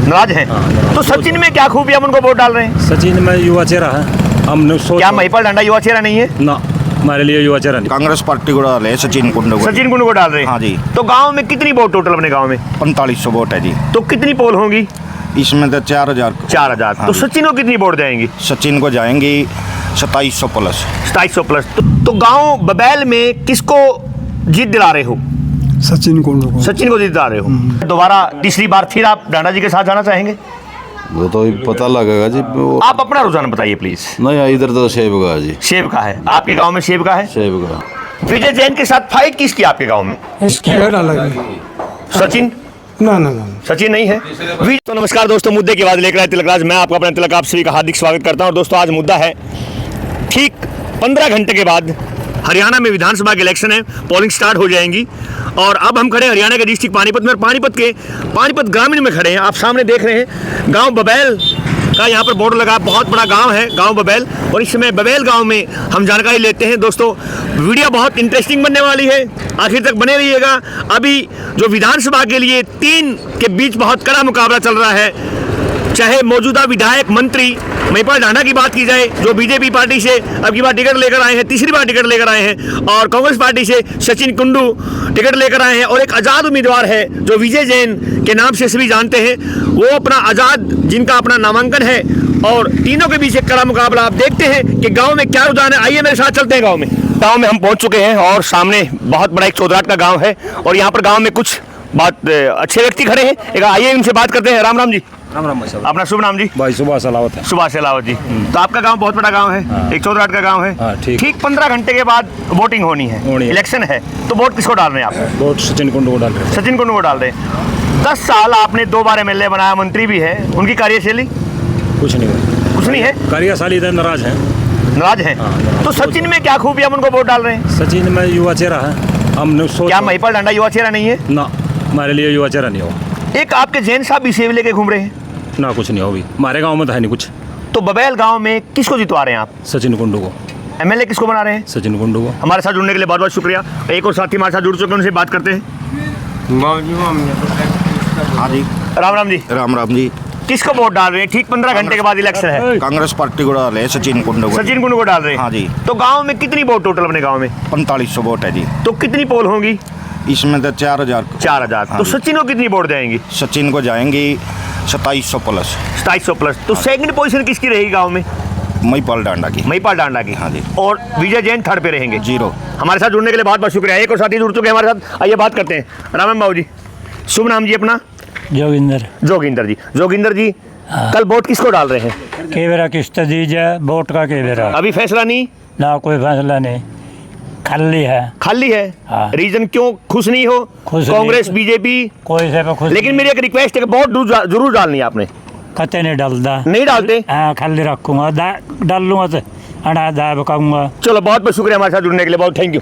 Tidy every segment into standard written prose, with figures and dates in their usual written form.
नाराज हैं। तो सचिन में क्या खूबी हम उनको वोट डाल रहे हैं? सचिन में युवा चेहरा है, हमने सोच क्या महिपाल डांडा युवा चेहरा नहीं है? ना, हमारे लिए युवा चेहरा नहीं। कांग्रेस पार्टी को डाले हैं, सचिन कुंडू को। सचिन कुंडू को डाल रहे हैं। हाँ जी। तो गांव में कितनी वोट टोटल अपने गांव में? 4500 वोट है जी। तो कितनी पोल होंगी? इसमें तो 4000। 4000। हाँ तो जी। सचिन को कितनी वोट जाएंगी? सचिन को जाएंगी 2700 प्लस। 2700 प्लस। तो गांव बबैल में किसको जीत दिला रहे हो? सचिन कुंडू को। सचिन को जीत दिला रहे हो। दोबारा तीसरी बार फिर आप डांडा जी के साथ जाना चाहेंगे? वो तो पता लगेगा जी। आप अपना रुझान बताइए प्लीज। नहीं, इधर तो सेब का है जी। सेब का है आपके गांव में? सेब का है। सेब का। विजय जैन के साथ फाइट किसकी आपके गांव में? सचिन? ना ना ना सचिन नहीं है। तो नमस्कार दोस्तों, मुद्दे की बात लेकर आए तिलकराज। मैं आपका अपना तिलक, आप सभी का हार्दिक स्वागत करता हूं। और दोस्तों आज मुद्दा है, ठीक 15 घंटे के बाद हरियाणा में विधानसभा के इलेक्शन है, पोलिंग स्टार्ट हो जाएंगी। और अब हम खड़े हैं हरियाणा के डिस्ट्रिक्ट पानीपत में, और पानीपत ग्रामीण में खड़े हैं। आप सामने देख रहे हैं गांव बबैल का यहाँ पर बोर्ड लगा, बहुत बड़ा गांव है गांव बबैल। और इस समय बबैल गांव में हम जानकारी लेते हैं। दोस्तों वीडियो बहुत इंटरेस्टिंग बनने वाली है, आखिर तक बने रहिएगा। अभी जो विधानसभा के लिए 3 के बीच बहुत कड़ा मुकाबला चल रहा है, चाहे मौजूदा विधायक मंत्री महिपाल डांडा की बात की जाए, जो बीजेपी पार्टी से अब की बार टिकट लेकर आए हैं, तीसरी बार टिकट लेकर आए हैं, और कांग्रेस पार्टी से सचिन कुंडू टिकट लेकर आए हैं, और एक आज़ाद उम्मीदवार है जो विजय जैन के नाम से सभी जानते हैं, वो अपना आज़ाद जिनका अपना नामांकन है। और तीनों के बीच एक कड़ा मुकाबला। आप देखते हैं कि गाँव में क्या रुझान है। आइए मेरे साथ चलते हैं गाँव में हम पहुँच चुके हैं, और सामने बहुत बड़ा एक चौधराट का गाँव है, और यहाँ पर गाँव में कुछ बात अच्छे व्यक्ति खड़े हैं। एक आइए उनसे बात करते हैं। राम राम जी। राम राम। अपना शुभ नाम जी? भाई सुभाष अलावत है। सुभाष अलावत जी। तो आपका गांव बहुत बड़ा गांव है। हाँ। एक चौधराट का गांव है। हाँ, ठीक 15 घंटे के बाद वोटिंग होनी है, इलेक्शन है। तो वोट किसको डाल रहे हैं आप? वोट सचिन कुंडू को डाल रहे हैं। सचिन कुंडू को डाल रहे हैं। 10 साल आपने 2 बार MLA बनाया, मंत्री भी है। उनकी कार्यशैली कुछ नहीं है। कार्यशाली इधर नाराज है। नाराज है। हाँ, तो सचिन में क्या खूबी हम उनको वोट डाल रहे हैं? सचिन में युवा चेहरा है, हमने सोच क्या महिपाल डांडा युवा चेहरा नहीं है? ना, हमारे लिए युवा चेहरा नहीं हो। एक आपके जैन साहब भी सेब लेके घूम रहे हैं। ना, कुछ नहीं हो भी, हमारे गांव में तो है नहीं कुछ। तो बबैल गांव में किसको जितवा रहे हैं आप? सचिन कुंडू को। MLA किसको बना रहे हैं? सचिन कुंडू को। हमारे साथ जुड़ने के लिए बहुत बहुत शुक्रिया। एक और साथी हमारे साथ जुड़ चुके हैं, उनसे बात करते हैं। हाँ जी। राम राम जी। राम राम जी। किसको वोट डाल रहे हैं? ठीक 15 घंटे के बाद इलेक्शन है। कांग्रेस पार्टी को डाले हैं, सचिन कुंडू को। सचिन कुंडू को डाल रहे हैं। हाँ जी। तो गांव में कितनी वोट टोटल अपने गांव में? 4500 वोट है जी। तो कितनी पोल होंगी? इसमें तो 4000। 4000। हाँ तो जी। सचिन को कितनी वोट जाएंगी? सचिन को जाएंगी 2700 प्लस। 2700 प्लस। तो सेकंड पोजीशन किसकी रहेगी गांव में? महिपाल डांडा की। महिपाल डांडा की। हाँ जी। और विजय जैन थर्ड पे रहेंगे। 0। हमारे साथ जुड़ने के लिए बहुत बहुत शुक्रिया। एक और साथी जुड़ चुके हैं हमारे साथ, आइए बात करते हैं। राम राम बाबू जी। शुभ नाम जी अपना? जोगिंदर जी। जोगिंदर जी, कल वोट किसको डाल रहे हैं? केवरा किस्त दीजिए, वोट का केवरा। अभी फैसला नहीं? ना, कोई फैसला नहीं, खाली है। खाली है। हाँ। रीजन क्यों? खुश नहीं हो? खुश कांग्रेस नहीं। बीजेपी कोई से पे खुश लेकिन मेरी एक रिक्वेस्ट है कि वोट जरूर डालनी है आपने। कते नहीं डालता। नहीं डालते? हाँ, खाली रखूंगा, डाल लूंगा तो अड़ा दाब कहूँगा। चलो बहुत बहुत शुक्रिया हमारे साथ जुड़ने के लिए, बहुत थैंक यू।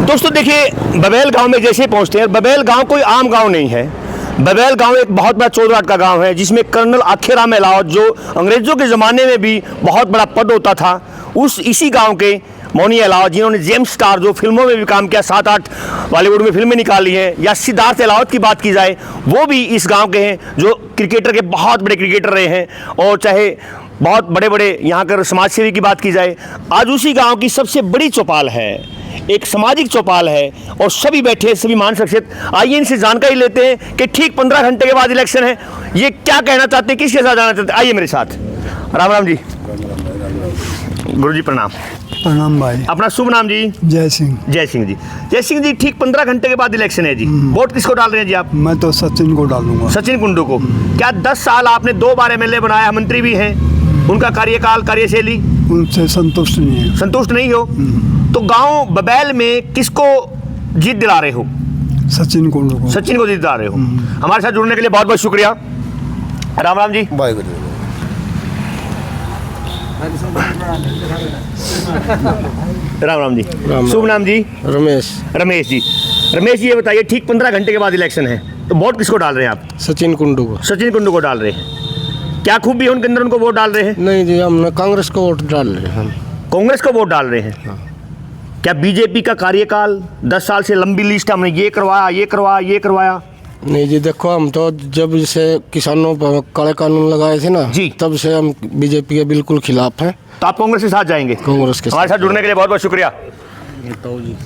दोस्तों देखिए, बबैल गांव में जैसे पहुंचते हैं, बबैल गांव कोई आम गांव नहीं है। बबैल गांव एक बहुत बड़ा चौधराट का गांव है, जिसमें कर्नल आखेराम अलावत, जो अंग्रेजों के ज़माने में भी बहुत बड़ा पद होता था, इसी गांव के मौनी अलावत, जिन्होंने जेम्स स्टार जो फिल्मों में भी काम किया, 7-8 बॉलीवुड में फिल्में निकाली हैं, या सिद्धार्थ अलावत की बात की जाए, वो भी इस गांव के हैं, जो क्रिकेटर के बहुत बड़े क्रिकेटर रहे हैं। और चाहे बहुत बड़े बड़े यहाँ कर समाज सेवी की बात की जाए, आज उसी गांव की सबसे बड़ी चौपाल है, एक सामाजिक चौपाल है, और सभी बैठे हैं, सभी मान शख्सियत। आइए इनसे जानकारी लेते हैं कि ठीक 15 घंटे के बाद इलेक्शन है, ये क्या कहना चाहते हैं, किसके साथ जाना चाहते हैं। आइए मेरे साथ। राम राम जी। गुरु जी प्रणाम। प्रणाम भाई। अपना शुभ नाम जी? जय सिंह। जय सिंह जी। जय सिंह जी, ठीक 15 घंटे के बाद इलेक्शन है जी, वोट किसको डाल रहे हैं जी आप? मैं तो सचिन को डालूंगा। सचिन कुंडू को। क्या 10 साल आपने 2 बार MLA बनाया, मंत्री भी हैं, उनका कार्यकाल कार्यशैली उनसे संतुष्ट नहीं है। संतुष्ट नहीं हो? तो गांव बबैल में किसको जीत दिला रहे हो? सचिन कुंडू को। सचिन को जीत दिला रहे हो। हमारे साथ जुड़ने के लिए बहुत बहुत शुक्रिया। राम राम जी। राम राम जी। शुभ नाम जी? रमेश जी। रमेश जी, ये बताइए, ठीक 15 घंटे के बाद इलेक्शन है, तो वोट किसको डाल रहे हैं आप? सचिन कुंडू को। सचिन कुंडू को डाल रहे हैं। क्या खूबी है उनके अंदर, उनको वोट डाल रहे हैं? नहीं जी, हम कांग्रेस को वोट डाल रहे हैं। हम कांग्रेस को वोट डाल रहे हैं। हाँ। क्या बीजेपी का कार्यकाल 10 साल से लंबी लिस्ट, हमने ये करवाया, ये करवाया, ये करवाया, नहीं जी, देखो हम तो जब से किसानों पर काले कानून लगाए थे ना जी। तब से हम बीजेपी के बिल्कुल खिलाफ हैं। तो आप कांग्रेस के साथ जाएंगे? कांग्रेस के हमारे साथ जुड़ने के लिए बहुत बहुत शुक्रिया।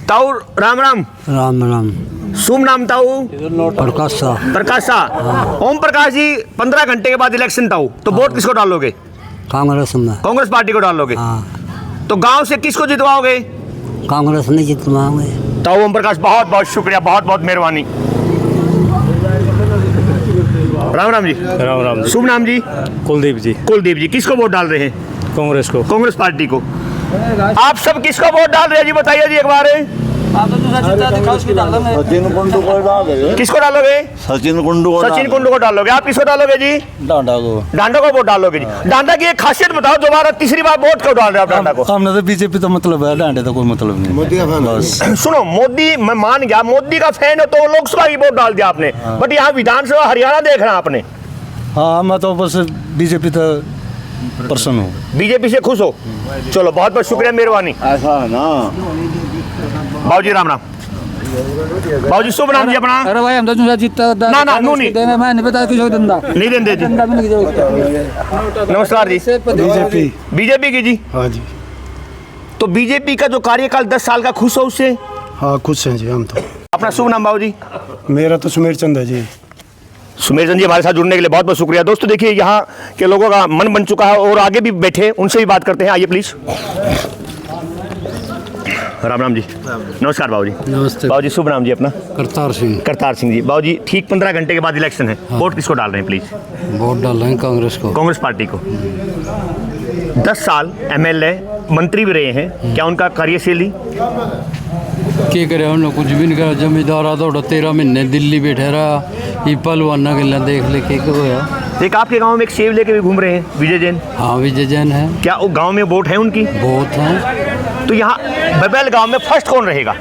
ताऊ राम राम। राम राम। शुभ नाम ताऊ? प्रकाशा। प्रकाशा। ओम प्रकाश जी, 15 घंटे के बाद इलेक्शन ताऊ, तो वोट किसको डालोगे? कांग्रेस में। कांग्रेस पार्टी को डालोगे? हाँ, तो गांव से किसको जितवाओगे? कांग्रेस नहीं जितवाओगे। ताऊ ओम प्रकाश, बहुत बहुत शुक्रिया, बहुत बहुत मेहरबानी। राम राम जी। राम राम जी। शुभ नाम जी? कुलदीप जी। कुलदीप जी, किसको वोट डाल रहे हैं? कांग्रेस को। कांग्रेस पार्टी को। आप सब किसको वोट डाल रहे हैं जी, बताइए जी एक बार। सचिन कुंडू को डाल देंगे। किसको डालोगे? सचिन कुंडू को सचिन कुंडू को डालोगे। आप किसको डालोगे जी? डांडा को। डांडा को वोट डालोगे जी। डांडा की एक खासियत बताओ, दोबारा तीसरी बार वोट क्यों डाल रहे हो आप डांडा को? हमने तो बीजेपी तो मतलब है, डांडे तो कोई मतलब नहीं। मोदी का फैन बस। सुनो, मोदी, मैं मान गया मोदी का फैन हो तो लोकसभा की वोट डाल दिया आपने, बट यहाँ विधानसभा हरियाणा देख रहा आपने। हाँ, मैं तो बस बीजेपी तो पर्सन हूँ। बीजेपी से खुश हो? चलो, बहुत बहुत शुक्रिया, मेहरबानी। ऐसा है ना। बाबूजी राम राम। बाबूजी शुभ नाम जी अपना? अरे भाई हम तो जो जीतता ना ना नू नहीं देना, मैं नहीं पता किसी को धंधा नहीं देंगे जी। धंधा भी नहीं किसी नमस्कार जी। बीजेपी। बीजेपी की जी। हाँ जी। तो बीजेपी का जो कार्यकाल 10 साल का, खुश हो उससे? हाँ, खुश हैं जी हम तो। अपना शुभ नाम बाबूजी? मेरा तो सुमेर चंद है जी। सुमेर चंद जी, हमारे साथ जुड़ने के लिए बहुत बहुत शुक्रिया। दोस्तों देखिए, यहाँ के लोगों का मन बन चुका है और आगे भी बैठे, उनसे भी बात करते हैं। आइए प्लीज। राम राम जी। नमस्कार बाबूजी। नमस्ते। बाबूजी शुभ नाम जी अपना? करतार सिंह। करतार सिंह जी। बाबूजी, ठीक 15 घंटे के बाद इलेक्शन है, वोट किसको डाल रहे हैं प्लीज? वोट डाल रहे हैं कांग्रेस को। कांग्रेस पार्टी को। 10 साल एमएलए मंत्री भी रहे हैं, क्या उनका कार्यशैली? क्या करे, हम लोग कुछ भी नहीं करा। जमींदार आ तो 13 महीने दिल्ली बैठे रहा, ये पलवाना गिला देख ले के होया। एक आपके गांव में एक सेव लेके भी घूम रहे हैं, विजय जैन। हाँ, विजय जैन है। क्या वो गांव में वोट है उनकी? बहुत है। तो यहाँ बबैल गांव में फर्स्ट कौन रहेगा?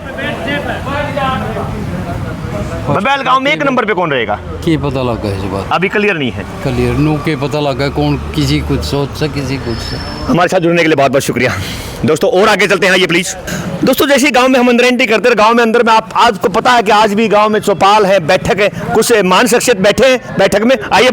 बबैल गांव में 1 नंबर पे कौन रहेगा? क्या पता लगा इस बात? अभी क्लियर नहीं है। क्लियर नो के पता लगा कौन, किसी कुछ सोच से किसी कुछ से। हमारे साथ जुड़ने के लिए बहुत बहुत शुक्रिया। दोस्तों और आगे चलते हैं, ये प्लीज। दोस्तों जैसे गांव में हम अंदर एंट्री करते हैं, गांव में अंदर में आपको पता है कि आज भी गांव में चौपाल है, बैठक है, कुछ मान शख्सियत बैठे हैं बैठक में। आइए,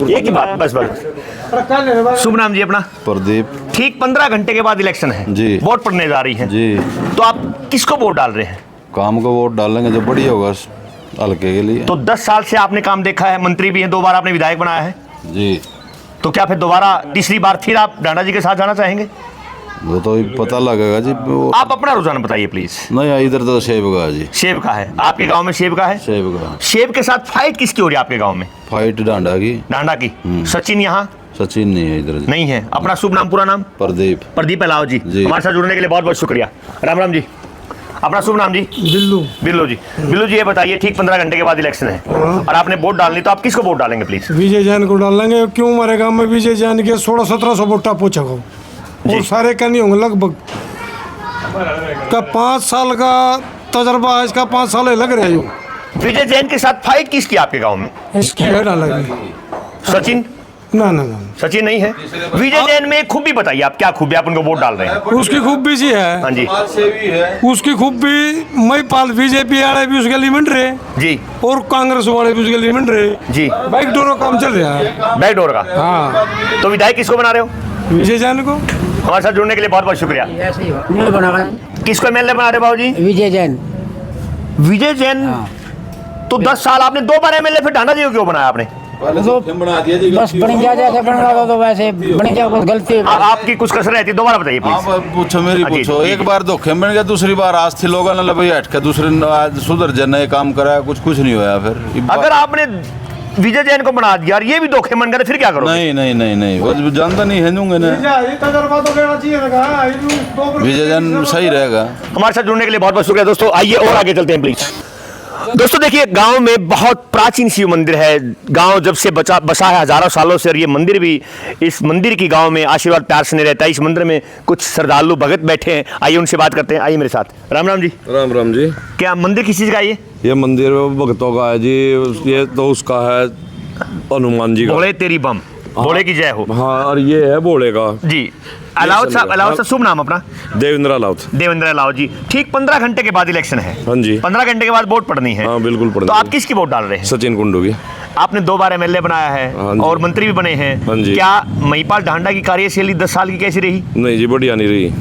एक ही बात, बस बस। शुभ नाम जी अपना? प्रदीप ठीक 15 घंटे के बाद इलेक्शन है जी। वोट पड़ने जा रही है जी। तो आप किसको वोट डाल रहे हैं? काम को वोट डालेंगे जो बढ़िया होगा हल्के के लिए। तो 10 साल से आपने काम देखा है, मंत्री भी हैं, 2 बार आपने विधायक बनाया है, जी। तो क्या फिर दोबारा तीसरी बार फिर आप डांडा जी के साथ जाना चाहेंगे? वो तो पता लगेगा जी। आप अपना रुझान बताइए प्लीज। नहीं, इधर तो सेब का जी। सेब का है आपके गांव में? सेब का है। सेब का। सेब के साथ फाइट किसकी हो रही है आपके गांव में? फाइट डांडा की। डांडा की। सचिन यहाँ सचिन नहीं है इधर जी। नहीं है। अपना शुभ नाम, पूरा नाम? प्रदीप। प्रदीप अलाव जी। जी। हमारे साथ जुड़ने के लिए बहुत बहुत शुक्रिया। राम राम जी। अपना शुभ नाम जी? बिल्लू। बिल्लू जी। बिल्लू जी, ये बताइए, ठीक 15 घंटे के बाद इलेक्शन है और आपने वोट डालनी, तो आप किसको वोट डालेंगे प्लीज? विजय जैन को डालेंगे। क्यों हमारे गांव में विजय जैन के 1600-1700 वोटा पूछा हो, और सारे का नहीं होंगे लगभग का 5 साल का तजर्बा है इसका। 5 साल लग रहे हैं। विजय जैन के साथ फाइट किसकी आपके गांव में? इसकी डालेंगे। सचिन? ना ना ना, सचिन नहीं है। विजय जैन में एक खूबी बताइए, आप क्या खूबी आप उनको वोट डाल रहे हैं? उसकी खूबी सी है। हाँ जी। उसकी खूबी महिपाल बीजेपी वाले भी उसके लिमिट रहे जी। और कांग्रेस वाले भी उसके लिमिट रहे जी। बाइक दोनों काम चल रहा है। बैकडोर का। हाँ, तो विधायक किसको बना रहे हो? विजय जैन को। हमारे साथ जुड़ने के लिए बहुत बहुत शुक्रिया। किसको एमएलए बना रहे हो बाबूजी? विजय जैन। विजय जैन। तो 10 साल आपने 2 बार एमएलए, फिर डांडा जी को क्यों बनाया आपने? बस बन गया जैसे बन रहा था, तो वैसे बन गया, कुछ गलती। आपकी कुछ कसर रहती है, दोबारा बताइए प्लीज। हाँ, पूछो मेरी जी, पूछो। जी, एक जी। बार धोखे बन गया, दूसरी बार आज थी लोगों ने भाई हट के दूसरे आज सुधर जन ने काम कराया, कुछ नहीं होया। फिर अगर आपने विजय जैन को बना दिया और ये भी धोखे मन करे, फिर क्या करोगे? नहीं नहीं नहीं नहीं, वो जानता नहीं है ना। तजर्बा तो लेना चाहिए। विजय जन सही रहेगा। हमारे साथ जुड़ने के लिए बहुत बहुत शुक्रिया। दोस्तों आइए और आगे चलते हैं प्लीज। दोस्तों देखिए, गांव में बहुत प्राचीन शिव मंदिर है। गांव जब से बसा है हजारों सालों से, और ये मंदिर भी, इस मंदिर की गांव में आशीर्वाद प्यार से नहीं रहता है। इस मंदिर में कुछ श्रद्धालु भगत बैठे हैं, आइए उनसे बात करते हैं। आइए मेरे साथ। राम राम जी। राम राम जी। क्या मंदिर किस चीज का है ये मंदिर भक्तों का है जी। ये तो उसका है हनुमान जी का। भोले तेरी बम। भोले की जय हो। हाँ, और ये है भोले का। जी, अलाउद साहब शुभ नाम अपना? देवेंद्र अलाउद। देवेंद्र अलाउद जी। ठीक 15 घंटे के बाद इलेक्शन है। हाँ जी। 15 घंटे के बाद वोट पड़नी है। हाँ बिल्कुल पड़नी तो है। आप किसकी वोट डाल रहे हैं? सचिन कुंडू की। आपने 2 बार एमएलए बनाया हाँ है जी। और मंत्री भी बने हैं। हाँ जी। क्या महिपाल ढांडा की कार्यशैली 10 साल की कैसी रही? नहीं जी, बढ़िया नहीं रही।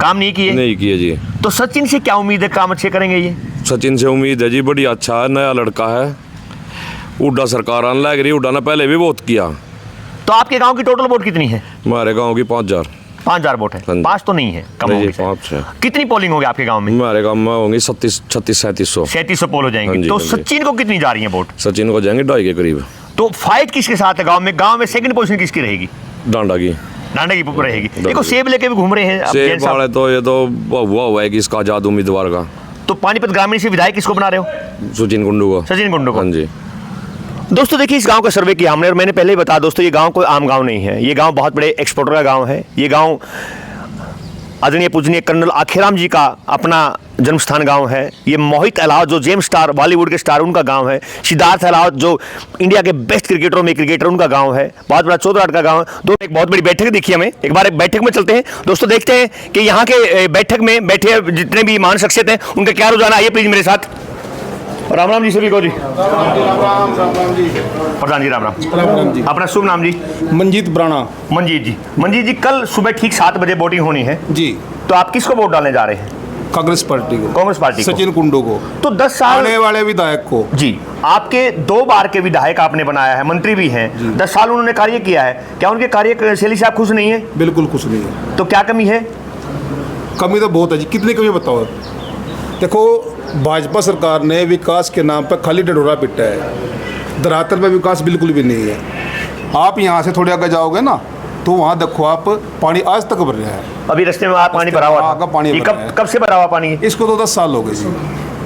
काम नहीं किए? नहीं किए जी। तो सचिन से क्या उम्मीद है, काम अच्छे करेंगे ये? सचिन से उम्मीद है जी, बढ़िया, अच्छा है, नया लड़का है। उड्डा सरकार आने लग रही, उड्डा ने पहले भी बहुत किया। तो आपके गांव की टोटल वोट कितनी है? हमारे गांव की 5000। 5000 वोट है। हाँ जी। 5 तो नहीं है, कम नहीं होगी जी, शायद। 5 है। कितनी पोलिंग होगी आपके गांव में? हमारे गांव में होंगी 36 36 3700। 3700 पोल हो हाँ जाएंगे। जी, तो हाँ जी। सचिन को कितनी जा रही है वोट? सचिन को जाएंगे 2.5 के करीब। तो फाइट किसके साथ है गांव में? गांव में सेकंड पोजीशन किसकी रहेगी? डांडा की। डांडा की रहेगी। देखो सेब लेके भी घूम रहे हैं अब सेब जैन साहब। वाले तो ये तो हुआ है कि इसका आजाद उम्मीदवार का। तो पानीपत ग्रामीण से विधायक किसको बना रहे हो? सचिन कुंडू को। सचिन कुंडू को। हाँ जी। दोस्तों देखिए, इस गांव का सर्वे किया हमने और मैंने पहले ही बता दोस्तों, ये गांव कोई आम गांव नहीं है। ये गांव बहुत बड़े एक्सपोर्टर का गांव है। ये गांव आदरणीय पूजनीय कर्नल आखेराम जी का अपना जन्मस्थान गांव है। ये मोहित अलाउद जो जेम्स स्टार बॉलीवुड के स्टार उनका गांव है। सिद्धार्थ अलाउद जो इंडिया के बेस्ट क्रिकेटरों में क्रिकेटर उनका गांव है। बहुत बड़ा चौधराट का गांव है। दोस्तों एक बहुत बड़ी बैठक दिखी हमें। एक बार एक बैठक में चलते हैं दोस्तों, देखते हैं कि यहाँ के बैठक में बैठे जितने भी महान शख्सियत हैं उनका क्या रुझान है। आइए प्लीज मेरे साथ। राम राम जी सभी को जी। प्रधान जी राम राम। जी। अपना शुभ नाम जी? मंजीत ब्राणा। मंजीत जी। मंजीत जी, कल सुबह ठीक 7 बजे वोटिंग होनी है जी। तो आप किसको वोट डालने जा रहे हैं? कांग्रेस पार्टी को। कांग्रेस पार्टी को। सचिन कुंडू को। तो 10 साल आने वाले विधायक को। जी, आपके 2 बार के विधायक आपने बनाया है, मंत्री भी हैं। 10 साल उन्होंने कार्य किया है। क्या उनके कार्यशैली से आप खुश नहीं है? बिल्कुल कुछ नहीं है। तो क्या कमी है? कमी तो बहुत है जी। कितनी कमी बताओ। देखो, भाजपा सरकार ने विकास के नाम पर खाली ढिढोरा पिटा है। धरातल पे विकास बिल्कुल भी नहीं है। आप यहाँ से थोड़े आगे जाओगे ना तो वहाँ देखो आप, पानी आज तक भर रहा है। अभी रास्ते में आप पानी भरा हुआ था। पानी ये भरा है। कब से भरा हुआ पानी है? इसको तो 10 साल हो गए जी।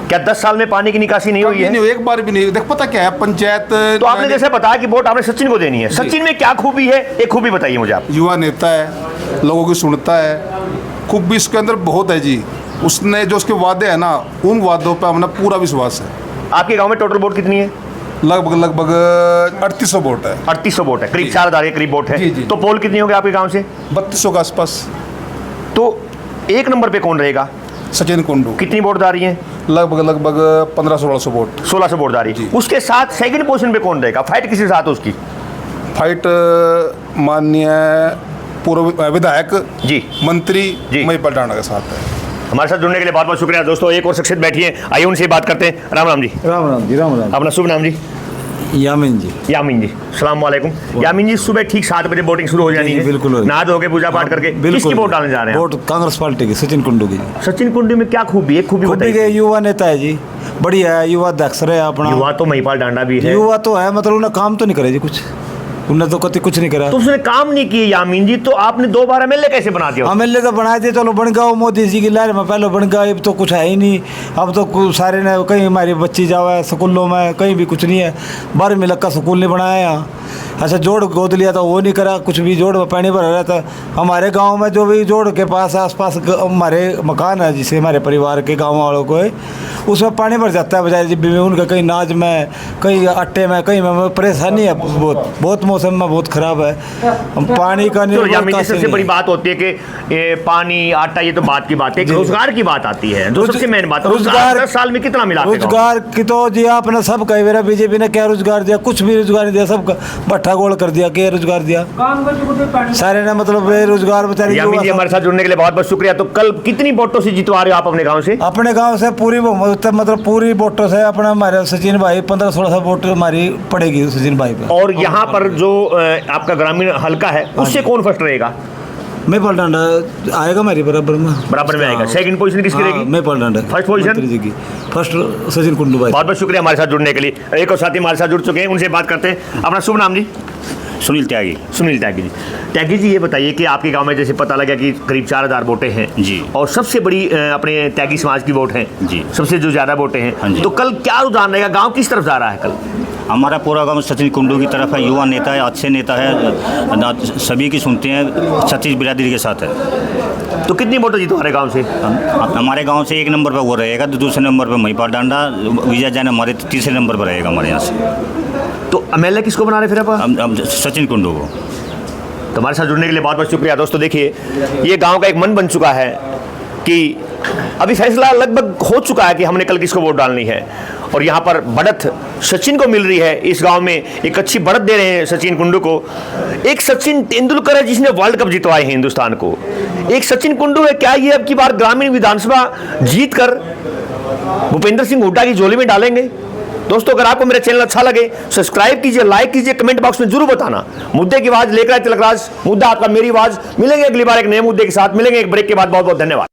क्या 10 साल में पानी की निकासी नहीं हुई है? नहीं, एक बार भी नहीं। देख, पता क्या है, पंचायत तो आपने जैसे बताया कि वोट आपने सचिन को देनी है। सचिन में क्या खूबी है, एक खूबी बताइए मुझे आप। युवा नेता है, लोगों की सुनता है। खूबी इसके अंदर बहुत है जी। उसने जो उसके वादे हैं ना, उन वादों पर हमने पूरा विश्वास है। आपके गांव में टोटल वोट कितनी है? लगभग 3800 वोट है। 3800 वोट है, करीब 4000 के करीब वोट जी, है। जी। तो पोल कितनी होगी आपके गांव से? 3200 के आसपास। तो 1 नंबर पे कौन रहेगा? सचिन कुंडू। कितनी वोटदारी है? लगभग 1500-1600 वोट। 1600 वोटदारी। उसके साथ सेकंड पोजीशन पे कौन रहेगा? फाइट किसके साथ है उसकी? फाइट माननीय पूर्व विधायक जी, मंत्री जी। महिपाल ढांडा के साथ है। हमारे साथ जुड़ने के लिए बहुत बहुत शुक्रिया दोस्तों। एक और शख्सियत बैठी है, आइए उनसे बात करते हैं। राम राम जी। राम राम जी। राम राम। अपना शुभ नाम जी? यामिन जी। यामीन जी। सलाम वालेकुम। यामीन जी, सुबह ठीक 7 बजे वोटिंग शुरू हो जानी है। बिल्कुल होगी। नहा धो के पूजा पाठ करके किसकी वोट डालने जा रहे हैं? वोट कांग्रेस पार्टी की, सचिन कुंडू की। सचिन कुंडू में क्या खूबी है? खूबी खूबी के बताइए। युवा नेता है जी, बढ़िया है, युवा अध्यक्ष है अपना। युवा तो महिपाल डांडा भी है। युवा तो है, मतलब उन्हें काम तो नहीं करे जी कुछ। उन्हें तो कभी कुछ नहीं करा। तो उसने काम नहीं किए यामीन जी, तो आपने 2 बार एमएलए कैसे बना दिया? एमएलए तो बनाए थे, चलो बन गया, मोदी जी की लहर में पहले बन गया। अब तो कुछ है ही नहीं। अब तो सारे ने, कहीं हमारी बच्ची जावा है स्कूलों में, कहीं भी कुछ नहीं है। 12वीं तक का स्कूल नहीं बनाया यहाँ। अच्छा, जोड़ गोद लिया था, वो नहीं करा कुछ भी। जोड़ में पानी भरा रहता है। हमारे गांव में जो भी जोड़ के पास आसपास हमारे मकान है, जिसे हमारे परिवार के गाँव वालों को है, उसमें पानी भर जाता है बजाय जिब्बी में। उनका कहीं नाज में, कहीं आटे में, कहीं में परेशानी है। बहुत मौसम में बहुत खराब है। पानी का तो यामीन जी, सबसे बड़ी बात होती है कि ये पानी आटा, ये तो बात की बात है। रोजगार की बात आती है, जो सबसे मेन बात है। रोजगार 10 साल में कितना मिला? रोजगार की तो जी आपने सब कही, मेरा बीजेपी ने क्या रोजगार दिया? कुछ भी रोजगार नहीं दिया। सब भट्ठा गोल कर दिया। क्या रोजगार दिया? सारे ने मतलब बेरोजगार बेचारे। यामीन जी, हमारे साथ जुड़ने के लिए बहुत बहुत शुक्रिया। तो कल कितनी वोटों से जितवा रहे हो आप अपने गांव से? अपने गांव से पूरी मतलब पूरी वोटों से अपना हमारे सचिन भाई 1500-1600 वोट हमारी पड़ेगी सचिन भाई पे। और यहाँ पर जो आपका ग्रामीण हल्का है, उससे कौन फर्स्ट रहेगा? महिपाल ढांडा आएगा हमारी बराबर में आएगा। सेकंड पोजीशन किसकी रहेगी? महिपाल ढांडा। फर्स्ट पोजीशन जी की फर्स्ट सचिन कुंडू भाई। बहुत बहुत शुक्रिया हमारे साथ जुड़ने के लिए। एक और साथी हमारे साथ जुड़ चुके हैं, उनसे बात करते हैं। अपना शुभ नाम जी? सुनील त्यागी। सुनील त्यागी जी। त्यागी जी, ये बताइए कि आपके गांव में जैसे पता लगा कि करीब 4000 वोटें हैं जी, और सबसे बड़ी अपने त्यागी समाज की वोट है जी, सबसे जो ज़्यादा वोटें हैं। हाँ जी। तो कल क्या रुझान रहेगा? गांव किस तरफ जा रहा है कल? हमारा पूरा गांव सचिन कुंडू की तरफ है। युवा नेता है, अच्छे नेता है, सभी की सुनते हैं, छत्तीस बिरादरी के साथ है। तो कितनी वोटें जीतो हमारे गांव से? हमारे गांव से 1 नंबर पर वो रहेगा, तो दूसरे नंबर पर महिपाल डांडा, विजय जैन हमारे तीसरे नंबर पर रहेगा हमारे यहाँ से। तो एमएलए किसको बना रहे फिर आप? हम सचिन कुंडू को। तो हमारे साथ जुड़ने के लिए बहुत बहुत शुक्रिया दोस्तों। देखिए ये गांव का एक मन बन चुका है कि अभी फैसला लगभग हो चुका है कि हमने कल किसको वोट डालनी है, और यहाँ पर बढ़त सचिन को मिल रही है। इस गांव में एक अच्छी बढ़त दे रहे हैं सचिन कुंडू को। एक सचिन तेंदुलकर है जिसने वर्ल्ड कप जितवाए हैं हिंदुस्तान को, एक सचिन कुंडू है। क्या ये अब की बार ग्रामीण विधानसभा जीत कर भूपेंद्र सिंह हुड्डा की झोली में डालेंगे? दोस्तों अगर आपको मेरा चैनल अच्छा लगे सब्सक्राइब कीजिए, लाइक कीजिए, कमेंट बॉक्स में जरूर बताना। मुद्दे की आवाज लेकर आए तिलकराज, मुद्दा आपका मेरी आवाज। मिलेंगे अगली बार एक नए मुद्दे के साथ, मिलेंगे एक ब्रेक के बाद। बहुत बहुत धन्यवाद।